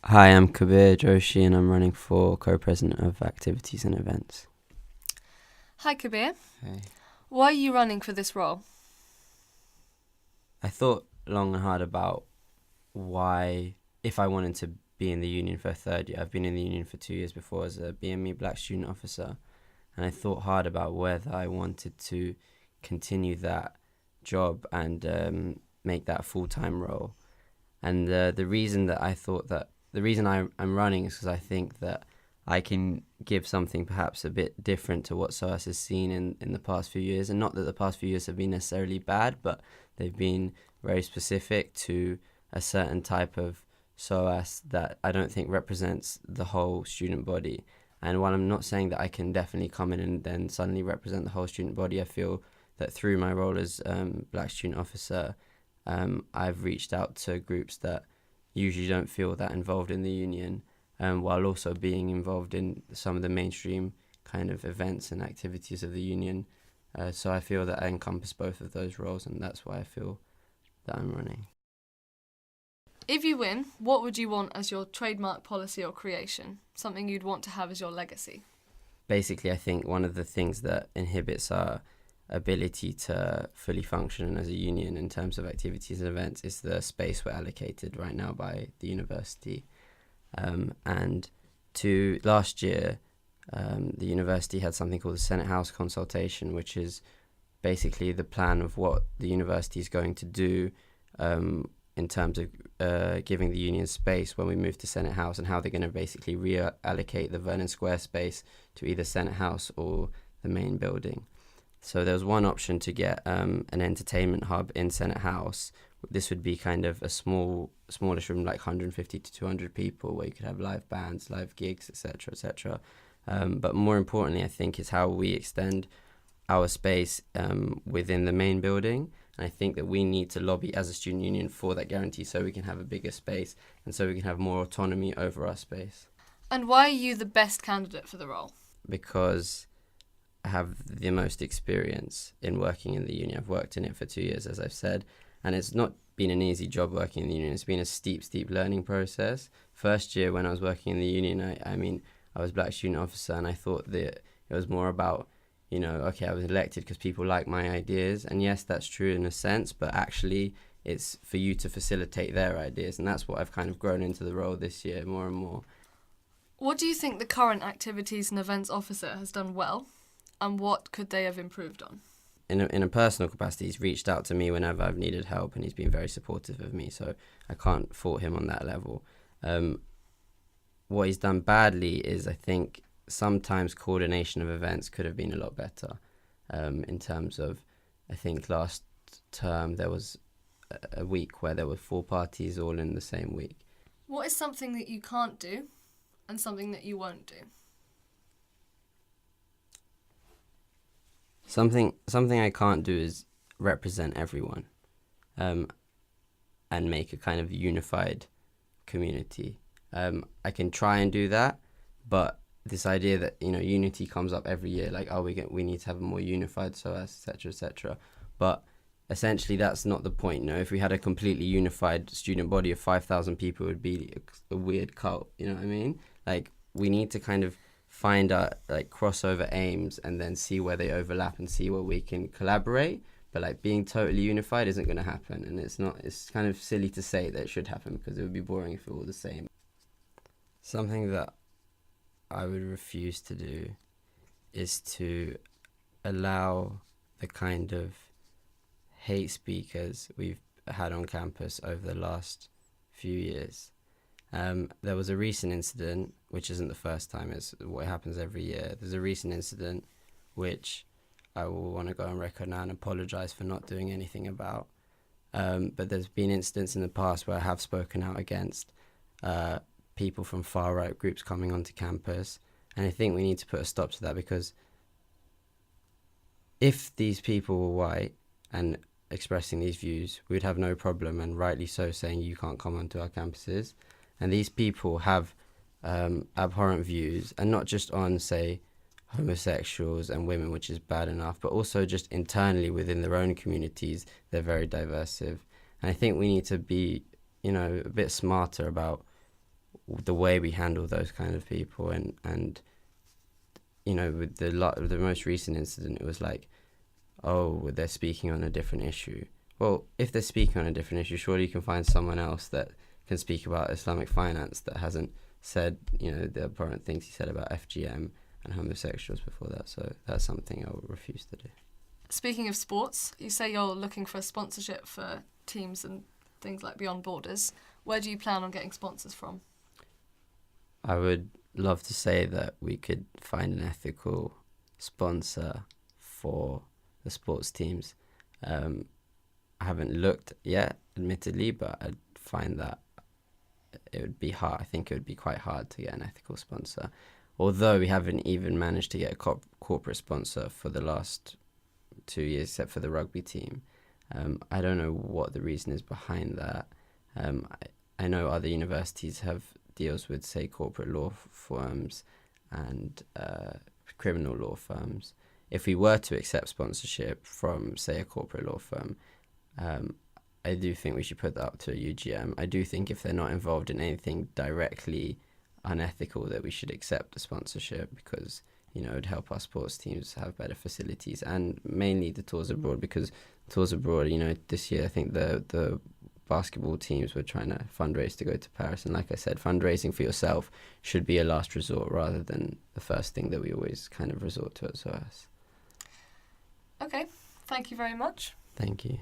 Hi, I'm Kabir, Joshi, and I'm running for co-president of activities and events. Hi Kabir, Hey. why are you running for this role? I thought long and hard about why, if I wanted to be in the union for a third year. I've been in the union for 2 years before as a BME Black Student Officer, and I thought hard about whether I wanted to continue that job and make that a full-time role. And the reason I'm running is because I think that I can give something perhaps a bit different to what SOAS has seen in the past few years. And not that the past few years have been necessarily bad, but they've been very specific to a certain type of SOAS that I don't think represents the whole student body. And while I'm not saying that I can definitely come in and then suddenly represent the whole student body, I feel that through my role as Black Student Officer, I've reached out to groups that usually don't feel that involved in the union, while also being involved in some of the mainstream kind of events and activities of the union. So I feel that I encompass both of those roles, and that's why I feel that I'm running. If you win, what would you want as your trademark policy or creation? Something you'd want to have as your legacy? Basically, I think one of the things that inhibits our ability to fully function as a union in terms of activities and events is the space we're allocated right now by the university. And to last year, the university had something called the Senate House consultation, which is basically the plan of what the university is going to do in terms of giving the union space when we move to Senate House, and how they're going to basically reallocate the Vernon Square space to either Senate House or the main building. So there was one option to get an entertainment hub in Senate House. This would be kind of a smallish room, like 150 to 200 people, where you could have live bands, live gigs, etc., etc. But more importantly, I think, is how we extend our space within the main building. And I think that we need to lobby as a student union for that guarantee, so we can have a bigger space and so we can have more autonomy over our space. And why are you the best candidate for the role? Because I have the most experience in working in the union. I've worked in it for 2 years, as I've said, and it's not been an easy job working in the union. It's been a steep learning process. First year when I was working in the union, I was Black Student Officer, and I thought that it was more about, okay, I was elected because people like my ideas, and yes, that's true in a sense, but actually it's for you to facilitate their ideas, and that's what I've kind of grown into the role this year more and more. What do you think the current activities and events officer has done well, and what could they have improved on? In a personal capacity, he's reached out to me whenever I've needed help, and he's been very supportive of me, so I can't fault him on that level. What he's done badly is, I think, sometimes coordination of events could have been a lot better. In terms of, I think last term there was a week where there were 4 parties all in the same week. What is something that you can't do and something that you won't do? Something I can't do is represent everyone, and make a kind of unified community. I can try and do that, but this idea that unity comes up every year, like, oh, we need to have a more unified SOAS, etc., etc. But essentially, that's not the point. If we had a completely unified student body of 5,000 people, it would be a weird cult. You know what I mean? Like, we need to kind of find our crossover aims and then see where they overlap and see where we can collaborate. But being totally unified isn't going to happen, and it's kind of silly to say that it should happen, because it would be boring if it were all the same. Something that I would refuse to do is to allow the kind of hate speakers we've had on campus over the last few years. There was a recent incident, which isn't the first time, it's what happens every year. There's a recent incident which I will want to go on record now and apologise for not doing anything about. But there's been incidents in the past where I have spoken out against people from far-right groups coming onto campus, and I think we need to put a stop to that, because if these people were white and expressing these views, we would have no problem, and rightly so, saying you can't come onto our campuses. And these people have abhorrent views, and not just on, say, homosexuals and women, which is bad enough, but also just internally within their own communities, they're very diversive. And I think we need to be, a bit smarter about the way we handle those kind of people, and with the most recent incident, it was like, oh, they're speaking on a different issue. Well, if they're speaking on a different issue, surely you can find someone else that can speak about Islamic finance that hasn't said, the abhorrent things he said about FGM and homosexuals before that. So that's something I would refuse to do. Speaking of sports, you say you're looking for a sponsorship for teams and things like Beyond Borders. Where do you plan on getting sponsors from? I would love to say that we could find an ethical sponsor for the sports teams. I haven't looked yet, admittedly, but I'd find that it would be hard. I think it would be quite hard to get an ethical sponsor, although we haven't even managed to get a corporate sponsor for the last 2 years, except for the rugby team. I don't know what the reason is behind that. I know other universities have deals with, say, corporate law firms and criminal law firms. If we were to accept sponsorship from, say, a corporate law firm, I do think we should put that up to a UGM. I do think if they're not involved in anything directly unethical, that we should accept the sponsorship, because it would help our sports teams have better facilities, and mainly the tours abroad, because tours abroad, this year I think the basketball teams were trying to fundraise to go to Paris, and like I said, fundraising for yourself should be a last resort rather than the first thing that we always kind of resort to at SOAS. Okay, thank you very much. Thank you.